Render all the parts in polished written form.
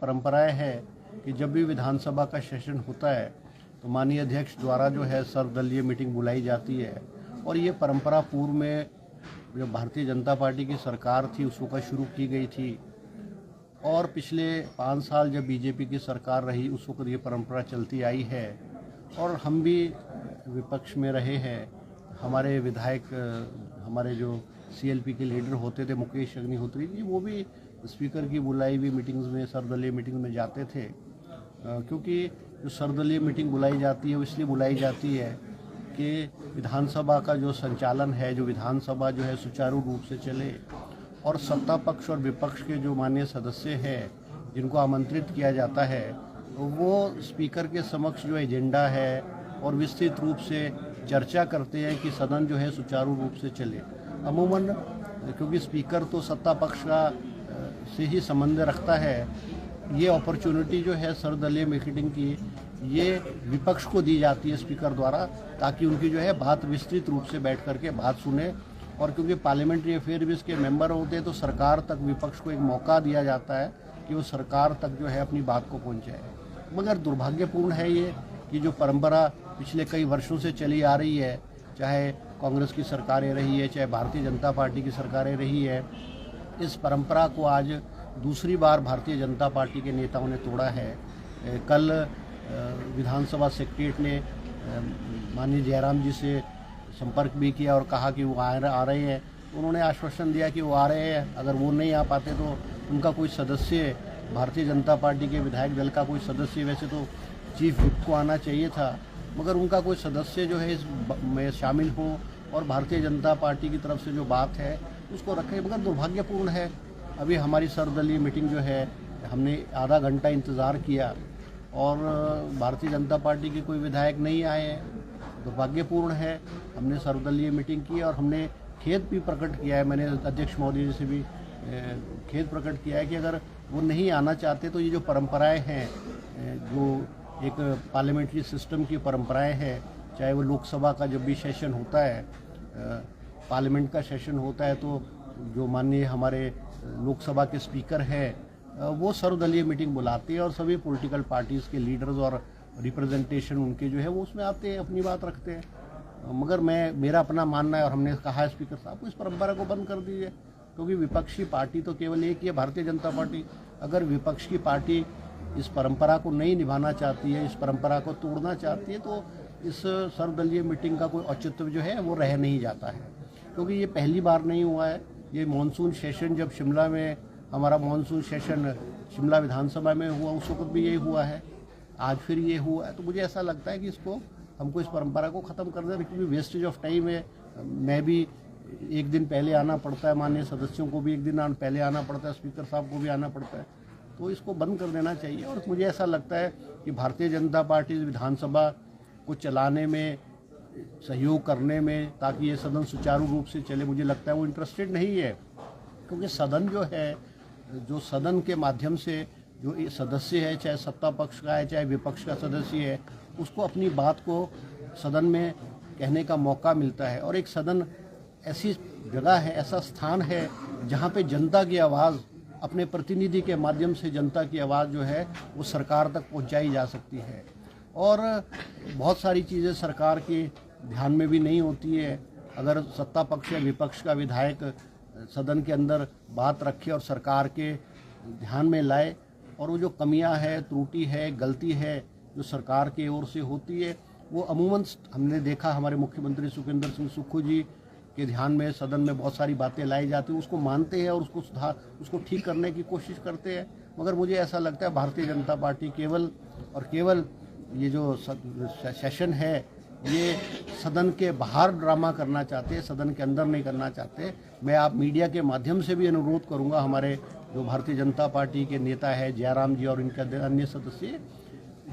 परंपराएं है कि जब भी विधानसभा का सेशन होता है तो माननीय अध्यक्ष द्वारा जो है सर्वदलीय मीटिंग बुलाई जाती है। और ये परंपरा पूर्व में जो भारतीय जनता पार्टी की सरकार थी उस वक्त शुरू की गई थी, और पिछले 5 साल जब बीजेपी की सरकार रही उस वक्त ये परंपरा चलती आई है। और हम भी विपक्ष में रहे हैं। हमारे विधायक, हमारे जो सीएलपी के लीडर होते थे मुकेश अग्निहोत्री जी, वो भी स्पीकर की बुलाई हुई मीटिंग्स में, सर्वदलीय मीटिंग में जाते थे। क्योंकि जो सर्वदलीय मीटिंग बुलाई जाती है वो इसलिए बुलाई जाती है कि विधानसभा का जो संचालन है, जो विधानसभा जो है सुचारू रूप से चले, और सत्ता पक्ष और विपक्ष के जो माननीय सदस्य हैं जिनको आमंत्रित किया जाता है वो स्पीकर के समक्ष जो एजेंडा है और विस्तृत रूप से चर्चा करते हैं कि सदन जो है सुचारू रूप से चले। अमूमन क्योंकि स्पीकर तो सत्ता पक्ष का से ही संबंध रखता है, ये अपॉर्चुनिटी जो है सर्वदलीय मीटिंग की ये विपक्ष को दी जाती है स्पीकर द्वारा, ताकि उनकी जो है बात विस्तृत रूप से बैठ करके बात सुने। और क्योंकि पार्लियामेंट्री अफेयर्स के मेंबर होते हैं तो सरकार तक विपक्ष को एक मौका दिया जाता है कि वो सरकार तक जो है अपनी बात को पहुंचाए। मगर दुर्भाग्यपूर्ण है ये कि जो परंपरा पिछले कई वर्षों से चली आ रही है, चाहे कांग्रेस की सरकारें रही है, चाहे भारतीय जनता पार्टी की सरकारें रही है, इस परंपरा को आज दूसरी बार भारतीय जनता पार्टी के नेताओं ने तोड़ा है। कल विधानसभा सेक्रेटरी ने माननीय जयराम जी से संपर्क भी किया और कहा कि वो आ रहे हैं। उन्होंने आश्वासन दिया कि वो आ रहे हैं, अगर वो नहीं आ पाते तो उनका कोई सदस्य, भारतीय जनता पार्टी के विधायक दल का कोई सदस्य, वैसे तो चीफ विप को आना चाहिए था, मगर उनका कोई सदस्य जो है इसमें शामिल हो और भारतीय जनता पार्टी की तरफ से जो बात है उसको रखें। मगर दुर्भाग्यपूर्ण है, अभी हमारी सर्वदलीय मीटिंग जो है हमने आधा घंटा इंतज़ार किया और भारतीय जनता पार्टी के कोई विधायक नहीं आए हैं। दुर्भाग्यपूर्ण है। हमने सर्वदलीय मीटिंग की और हमने खेद भी प्रकट किया है, मैंने अध्यक्ष महोदय जी से भी खेद प्रकट किया है कि अगर वो नहीं आना चाहते तो ये जो परंपराएं हैं, जो एक पार्लियामेंट्री सिस्टम की परंपराएं हैं, चाहे वो लोकसभा का जब भी सेशन होता है, पार्लियामेंट का सेशन होता है, तो जो माननीय हमारे लोकसभा के स्पीकर हैं वो सर्वदलीय मीटिंग बुलाते हैं और सभी पॉलिटिकल पार्टीज़ के लीडर्स और रिप्रेजेंटेशन उनके जो है वो उसमें आते हैं, अपनी बात रखते हैं। मगर मेरा अपना मानना है और हमने कहा है स्पीकर साहब को इस परंपरा को बंद कर दीजिए, क्योंकि विपक्षी पार्टी तो केवल एक ही है, भारतीय जनता पार्टी। अगर विपक्ष की पार्टी इस परंपरा को नहीं निभाना चाहती है, इस परंपरा को तोड़ना चाहती है, तो इस सर्वदलीय मीटिंग का कोई औचित्य जो है वो रह नहीं जाता है। क्योंकि ये पहली बार नहीं हुआ है। ये मानसून सेशन जब शिमला में हमारा मानसून सेशन शिमला विधानसभा में हुआ उस वक्त भी यही हुआ है, आज फिर ये हुआ है। तो मुझे ऐसा लगता है कि हमको इस परंपरा को ख़त्म कर देना, क्योंकि वेस्टेज ऑफ टाइम है। मैं भी एक दिन पहले आना पड़ता है, माननीय सदस्यों को भी एक दिन पहले आना पड़ता है, स्पीकर साहब को भी आना पड़ता है, तो इसको बंद कर देना चाहिए। और मुझे ऐसा लगता है कि भारतीय जनता पार्टी विधानसभा को चलाने में, सहयोग करने में, ताकि ये सदन सुचारू रूप से चले, मुझे लगता है वो इंटरेस्टेड नहीं है। क्योंकि सदन जो है, जो सदन के माध्यम से जो सदस्य है, चाहे सत्ता पक्ष का है चाहे विपक्ष का सदस्य है, उसको अपनी बात को सदन में कहने का मौका मिलता है। और एक सदन ऐसी जगह है, ऐसा स्थान है जहाँ पे जनता की आवाज़, अपने प्रतिनिधि के माध्यम से जनता की आवाज़ जो है वो सरकार तक पहुँचाई जा सकती है। और बहुत सारी चीज़ें सरकार के ध्यान में भी नहीं होती है। अगर सत्ता पक्ष या विपक्ष का विधायक सदन के अंदर बात रखे और सरकार के ध्यान में लाए, और वो जो कमियां है, त्रुटि है, गलती है जो सरकार की ओर से होती है, वो अमूमन हमने देखा हमारे मुख्यमंत्री सुखविंदर सिंह सुक्खू जी के ध्यान में सदन में बहुत सारी बातें लाई जाती हैं, उसको मानते हैं और उसको ठीक करने की कोशिश करते हैं। मगर मुझे ऐसा लगता है भारतीय जनता पार्टी केवल और केवल ये जो सेशन है ये सदन के बाहर ड्रामा करना चाहते हैं, सदन के अंदर नहीं करना चाहते। मैं आप मीडिया के माध्यम से भी अनुरोध करूंगा, हमारे जो भारतीय जनता पार्टी के नेता है जयराम जी और इनके अन्य सदस्य,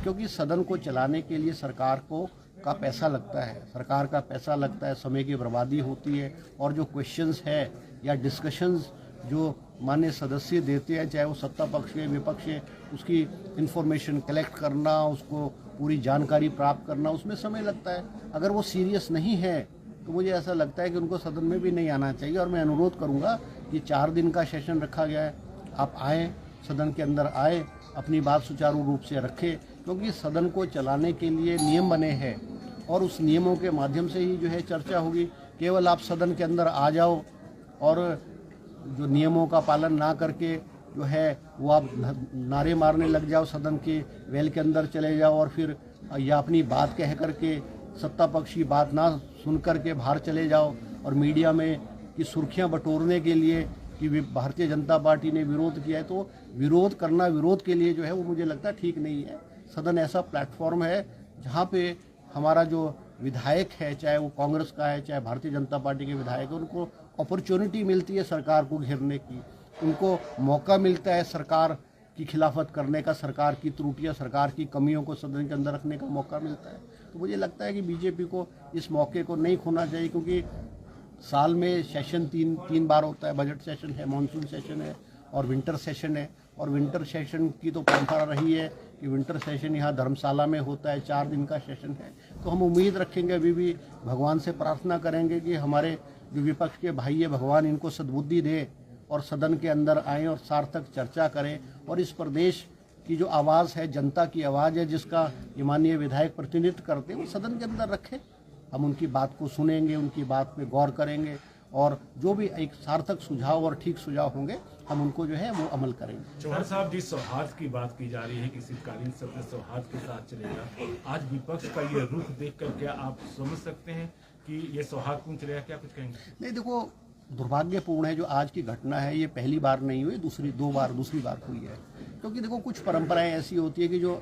क्योंकि सदन को चलाने के लिए सरकार का पैसा लगता है, सरकार का पैसा लगता है, समय की बर्बादी होती है। और जो क्वेश्चंस है या डिस्कशंस जो माननीय सदस्य देते हैं, चाहे वो सत्ता पक्ष के विपक्ष के, उसकी इन्फॉर्मेशन कलेक्ट करना, उसको पूरी जानकारी प्राप्त करना, उसमें समय लगता है। अगर वो सीरियस नहीं है तो मुझे ऐसा लगता है कि उनको सदन में भी नहीं आना चाहिए। और मैं अनुरोध करूंगा कि 4 दिन का सेशन रखा गया है, आप आएँ, सदन के अंदर आए, अपनी बात सुचारू रूप से रखे, क्योंकि सदन को चलाने के लिए नियम बने हैं और उस नियमों के माध्यम से ही जो है चर्चा होगी। केवल आप सदन के अंदर आ जाओ और जो नियमों का पालन ना करके जो है वो आप नारे मारने लग जाओ, सदन के वेल के अंदर चले जाओ और फिर या अपनी बात कह करके सत्ता पक्ष की बात ना सुन करके बाहर चले जाओ और मीडिया में की सुर्खियां बटोरने के लिए कि भारतीय जनता पार्टी ने विरोध किया है, तो विरोध करना विरोध के लिए जो है वो मुझे लगता है ठीक नहीं है। सदन ऐसा प्लेटफॉर्म है जहाँ पे हमारा जो विधायक है, चाहे वो कांग्रेस का है चाहे भारतीय जनता पार्टी के विधायक है, उनको अपॉर्चुनिटी मिलती है सरकार को घेरने की, उनको मौका मिलता है सरकार की खिलाफत करने का, सरकार की त्रुटियां, सरकार की कमियों को सदन के अंदर रखने का मौका मिलता है। तो मुझे लगता है कि बीजेपी को इस मौके को नहीं खोना चाहिए, क्योंकि साल में सेशन तीन बार होता है। बजट सेशन है, मानसून सेशन है और विंटर सेशन है। और विंटर सेशन की तो परंपरा रही है कि विंटर सेशन यहाँ धर्मशाला में होता है, 4 दिन का सेशन है। तो हम उम्मीद रखेंगे, अभी भी भगवान से प्रार्थना करेंगे कि हमारे जो विपक्ष के भाई है, भगवान इनको सद्बुद्धि दे और सदन के अंदर आएँ और सार्थक चर्चा करें और इस प्रदेश की जो आवाज़ है, जनता की आवाज़ है, जिसका ये माननीय विधायक प्रतिनिधित्व करते हैं, वो सदन के अंदर रखें। हम उनकी बात को सुनेंगे, उनकी बात पे गौर करेंगे और जो भी एक सार्थक सुझाव और ठीक सुझाव होंगे हम उनको जो है वो अमल करेंगे। चौहान साहब, जिस सौहार्द की बात की जा रही है कि शीतकालीन सत्र सौहार्द के साथ चलेगा, आज विपक्ष का ये रुख देख कर क्या आप समझ सकते हैं कि ये सौहार्दपूर्ण चलेगा? क्या कुछ कहेंगे? नहीं, देखो, दुर्भाग्यपूर्ण है जो आज की घटना है, ये पहली बार नहीं हुई, दूसरी बार हुई है। क्योंकि देखो, कुछ परंपराएं ऐसी होती है कि जो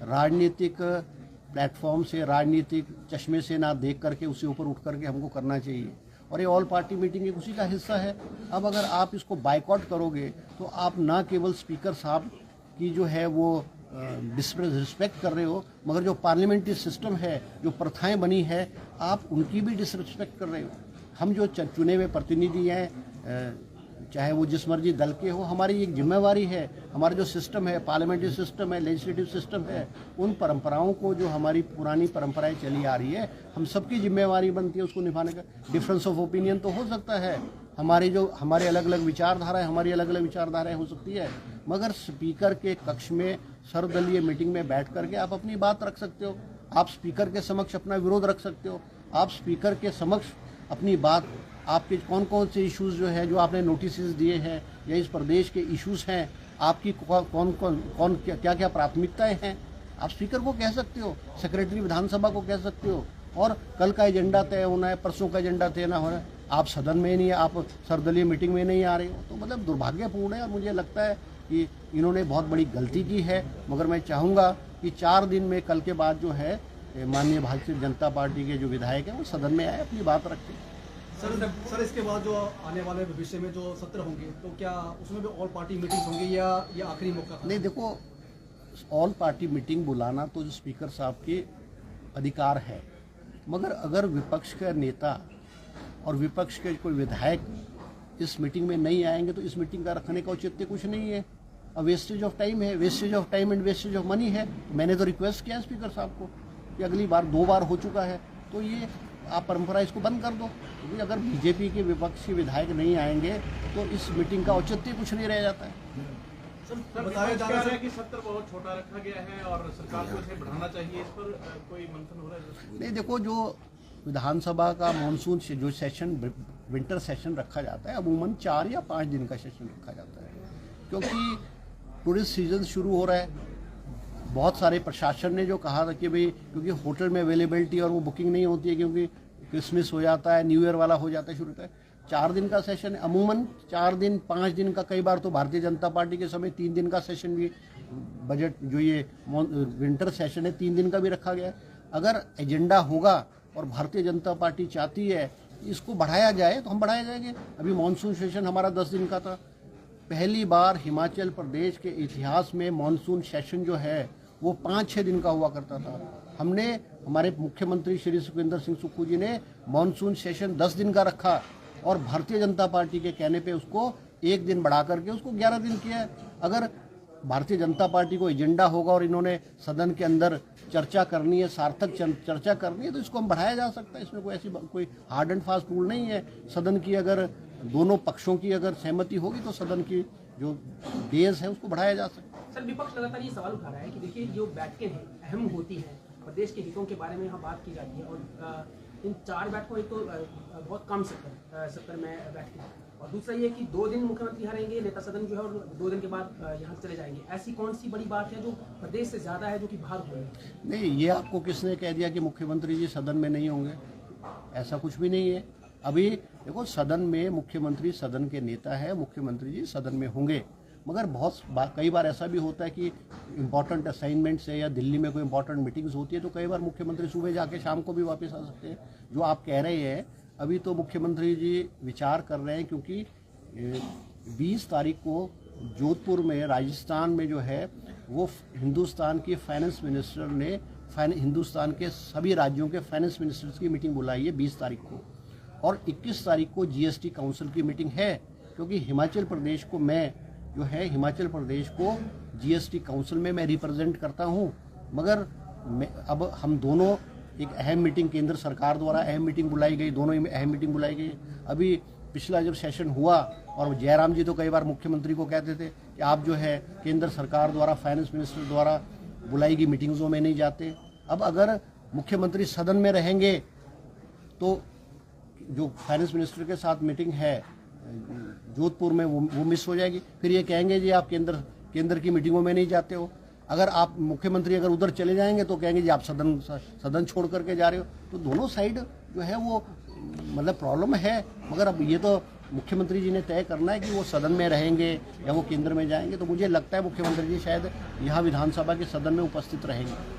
राजनीतिक प्लेटफॉर्म से, राजनीतिक चश्मे से ना देख करके उससे ऊपर उठ करके हमको करना चाहिए, और ये ऑल पार्टी मीटिंग एक उसी का हिस्सा है। अब अगर आप इसको बाइकआउट करोगे तो आप ना केवल स्पीकर साहब की जो है वो डिसरिस्पेक्ट कर रहे हो, मगर जो पार्लियामेंट्री सिस्टम है, जो प्रथाएं बनी है, आप उनकी भी डिसरिस्पेक्ट कर रहे हो। हम जो चुने हुए प्रतिनिधि हैं, चाहे वो जिस मर्जी दल के हो, हमारी एक जिम्मेवारी है, हमारा जो सिस्टम है, पार्लियामेंट्री सिस्टम है, लेजिस्लेटिव सिस्टम है, उन परंपराओं को, जो हमारी पुरानी परंपराएं चली आ रही है, हम सबकी जिम्मेवारी बनती है उसको निभाने का। डिफरेंस ऑफ ओपिनियन तो हो सकता है, हमारे अलग अलग विचारधाराएं, हमारी अलग अलग विचारधाराएं हो सकती है, मगर स्पीकर के कक्ष में सर्वदलीय मीटिंग में बैठ करके आप अपनी बात रख सकते हो, आप स्पीकर के समक्ष अपना विरोध रख सकते हो, आप स्पीकर के समक्ष अपनी बात, आपके कौन कौन से इश्यूज जो है, जो आपने नोटिस दिए हैं या इस प्रदेश के इश्यूज हैं, आपकी कौन क्या क्या प्राथमिकताएं हैं, आप स्पीकर को कह सकते हो, सेक्रेटरी विधानसभा को कह सकते हो, और कल का एजेंडा तय होना है, परसों का एजेंडा तय ना होना है, आप सदन में नहीं, आप सर्वदलीय मीटिंग में नहीं आ रहे हो, तो मतलब दुर्भाग्यपूर्ण है। और मुझे लगता है कि इन्होंने बहुत बड़ी गलती की है, मगर मैं चाहूँगा कि 4 दिन में कल के बाद जो है माननीय भारतीय जनता पार्टी के जो विधायक हैं वो सदन में आए, अपनी बात रखें। सर, इसके बाद जो आने वाले भविष्य में जो सत्र होंगे, तो क्या उसमें भी ऑल पार्टी मीटिंग्स होंगी या ये आखिरी मौका? नहीं, देखो, ऑल पार्टी मीटिंग बुलाना तो स्पीकर साहब के अधिकार है, मगर अगर विपक्ष का नेता और विपक्ष के कोई विधायक इस मीटिंग में नहीं आएंगे तो इस मीटिंग का रखने का औचित्य कुछ नहीं है। अब वेस्टेज ऑफ टाइम है, wastage of time and wastage of money है। मैंने तो रिक्वेस्ट किया स्पीकर साहब को कि अगली बार 2 बार हो चुका है, तो ये आप परंपरा इसको बंद कर दो, क्योंकि अगर बीजेपी के विपक्षी विधायक नहीं आएंगे तो इस मीटिंग का औचित्य कुछ नहीं रह जाता है। सर, बताया जा रहा है कि सत्र बहुत छोटा रखा गया है और सरकार को इसे बढ़ाना चाहिए, इस पर कोई मंथन हो रहा है? नहीं, देखो, जो विधानसभा का मानसून से जो सेशन, विंटर सेशन रखा जाता है, अमूमन 4 या 5 दिन का सेशन रखा जाता है, क्योंकि टूरिस्ट सीजन शुरू हो रहा है। बहुत सारे प्रशासन ने जो कहा था कि भाई, क्योंकि होटल में अवेलेबिलिटी और वो बुकिंग नहीं होती है, क्योंकि क्रिसमस हो जाता है, न्यू ईयर वाला हो जाता है, शुरू होता है। 4 दिन का सेशन है, अमूमन 4 दिन, 5 दिन का, कई बार तो भारतीय जनता पार्टी के समय 3 दिन का सेशन भी, बजट जो ये विंटर सेशन है 3 दिन का भी रखा गया है। अगर एजेंडा होगा और भारतीय जनता पार्टी चाहती है इसको बढ़ाया जाए तो हम बढ़ाया जाएंगे। अभी मानसून सेशन हमारा 10 दिन का था। पहली बार हिमाचल प्रदेश के इतिहास में मानसून सेशन जो है वो 5-6 दिन का हुआ करता था। हमने, हमारे मुख्यमंत्री श्री सुखविंदर सिंह सुक्खू जी ने मानसून सेशन 10 दिन का रखा और भारतीय जनता पार्टी के कहने पे उसको 1 दिन बढ़ा करके उसको 11 दिन किया है। अगर भारतीय जनता पार्टी को एजेंडा होगा और इन्होंने सदन के अंदर चर्चा करनी है, सार्थक चर्चा करनी है, तो इसको हम बढ़ाया जा सकता है। इसमें कोई हार्ड एंड फास्ट रूल नहीं है। सदन की अगर दोनों पक्षों की अगर सहमति होगी तो सदन की जो डेज है उसको बढ़ाया जा सके। सर, विपक्ष लगातार ये सवाल उठा रहा है कि देखिए जो बैठकें हैं अहम होती हैं, प्रदेश के हितों के बारे में यहाँ बात की जाती है और इन 4 बैठकों एक तो बहुत कम 70 में बैठकें, और दूसरा ये कि 2 दिन मुख्यमंत्री यहाँ रहेंगे, नेता सदन जो है, और 2 दिन के बाद यहाँ से चले जाएंगे। ऐसी कौन सी बड़ी बात है जो प्रदेश से ज्यादा है जो कि बाहर हो रही है? नहीं, ये आपको किसने कह दिया कि मुख्यमंत्री जी सदन में नहीं होंगे? ऐसा कुछ भी नहीं है। अभी देखो, सदन में मुख्यमंत्री सदन के नेता है, मुख्यमंत्री जी सदन में होंगे, मगर कई बार ऐसा भी होता है कि इम्पॉर्टेंट असाइनमेंट्स है या दिल्ली में कोई इम्पॉर्टेंट मीटिंग्स होती है, तो कई बार मुख्यमंत्री सुबह जाके शाम को भी वापस आ सकते हैं। जो आप कह रहे हैं, अभी तो मुख्यमंत्री जी विचार कर रहे हैं, क्योंकि 20 तारीख को जोधपुर में, राजस्थान में जो है वो हिंदुस्तान के फाइनेंस मिनिस्टर ने हिंदुस्तान के सभी राज्यों के फाइनेंस मिनिस्टर्स की मीटिंग बुलाई है 20 तारीख को, और 21 तारीख को जीएसटी काउंसिल की मीटिंग है, क्योंकि हिमाचल प्रदेश को हिमाचल प्रदेश को जीएसटी काउंसिल में मैं रिप्रेजेंट करता हूं। मगर अब हम दोनों एक अहम मीटिंग, केंद्र सरकार द्वारा अहम मीटिंग बुलाई गई, दोनों ही अहम मीटिंग बुलाई गई। अभी पिछला जब सेशन हुआ, और जयराम जी तो कई बार मुख्यमंत्री को कहते थे कि आप जो है केंद्र सरकार द्वारा, फाइनेंस मिनिस्टर द्वारा बुलाई गई मीटिंग्सों में नहीं जाते। अब अगर मुख्यमंत्री सदन में रहेंगे तो जो फाइनेंस मिनिस्टर के साथ मीटिंग है जोधपुर में वो मिस हो जाएगी। फिर ये कहेंगे जी आप केंद्र की मीटिंगों में नहीं जाते हो। अगर आप मुख्यमंत्री अगर उधर चले जाएंगे तो कहेंगे जी आप सदन छोड़ करके जा रहे हो। तो दोनों साइड जो है वो मतलब प्रॉब्लम है। मगर अब ये तो मुख्यमंत्री जी ने तय करना है कि वो सदन में रहेंगे या वो केंद्र में जाएंगे। तो मुझे लगता है मुख्यमंत्री जी शायद यहाँ विधानसभा के सदन में उपस्थित रहेंगे।